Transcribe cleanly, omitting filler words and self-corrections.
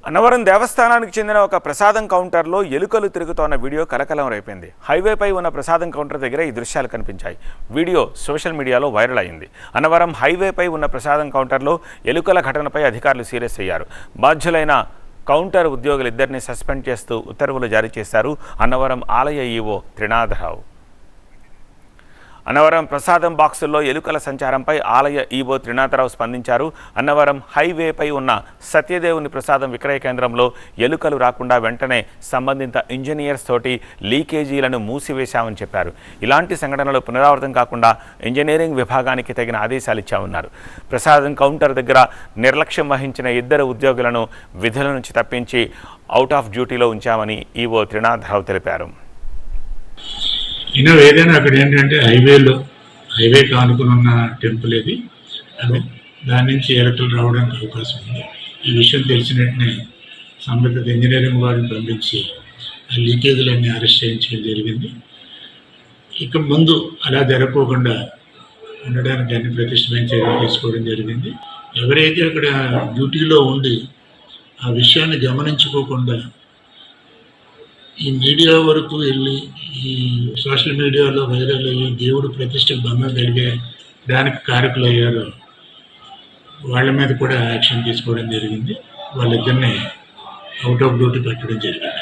అన్నవరం దేవస్థానానికి చెందిన ఒక ప్రసాదం కౌంటర్లో ఎలుకలు తిరుగుతోన్న వీడియో కలకలం రేపింది. హైవేపై ఉన్న ప్రసాదం కౌంటర్ దగ్గర ఈ దృశ్యాలు కనిపించాయి. వీడియో సోషల్ మీడియాలో వైరల్ అయింది. అన్నవరం హైవేపై ఉన్న ప్రసాదం కౌంటర్లో ఎలుకల ఘటనపై అధికారులు సీరియస్ అయ్యారు. బాధ్యులైన కౌంటర్ ఉద్యోగులిద్దరిని సస్పెండ్ చేస్తూ ఉత్తర్వులు జారీ చేశారు అన్నవరం ఆలయ ఈవో త్రినాథరావు. అన్నవరం ప్రసాదం బాక్సుల్లో ఎలుకల సంచారంపై ఆలయ ఈవో త్రినాథరావు స్పందించారు. అన్నవరం హైవేపై ఉన్న సత్యదేవుని ప్రసాదం విక్రయ కేంద్రంలో ఎలుకలు రాకుండా వెంటనే సంబంధిత ఇంజనీర్స్ తోటి లీకేజీలను మూసివేశామని చెప్పారు. ఇలాంటి సంఘటనలు పునరావృతం కాకుండా ఇంజనీరింగ్ విభాగానికి తగిన ఆదేశాలు ఇచ్చామన్నారు. ప్రసాదం కౌంటర్ దగ్గర నిర్లక్ష్యం వహించిన 2 ఉద్యోగులను విధుల నుంచి తప్పించి అవుట్ ఆఫ్ డ్యూటీలో ఉంచామని ఈవో త్రినాథరావు తెలిపారు. ఏదైనా అక్కడ ఏంటంటే హైవేకి ఆనుకుని ఉన్న టెంపుల్ ఇది. అది దాని నుంచి ఎలక్ట్రల్ రావడానికి అవకాశం ఉంది. ఈ విషయం తెలిసిన వెంటనే సంబంధిత ఇంజనీరింగ్ వారిని పంపించి ఆ లీకేజీలన్నీ అరెస్ట్ చేయించడం జరిగింది. ఇక ముందు అలా జరగకుండా ఉండడానికి అన్ని ప్రతిష్టమైన చర్యలు తీసుకోవడం జరిగింది. ఎవరైతే అక్కడ డ్యూటీలో ఉండి ఆ విషయాన్ని గమనించుకోకుండా ఈ మీడియా వరకు వెళ్ళి ఈ సోషల్ మీడియాలో వైరల్ అయ్యి దేవుడు ప్రతిష్టకు భంగం కలిగే దానికి కారకులు అయ్యారు. వాళ్ళ మీద కూడా యాక్షన్ తీసుకోవడం జరిగింది. వాళ్ళిద్దరిని అవుట్ ఆఫ్ డ్యూటీ పెట్టడం జరిగింది.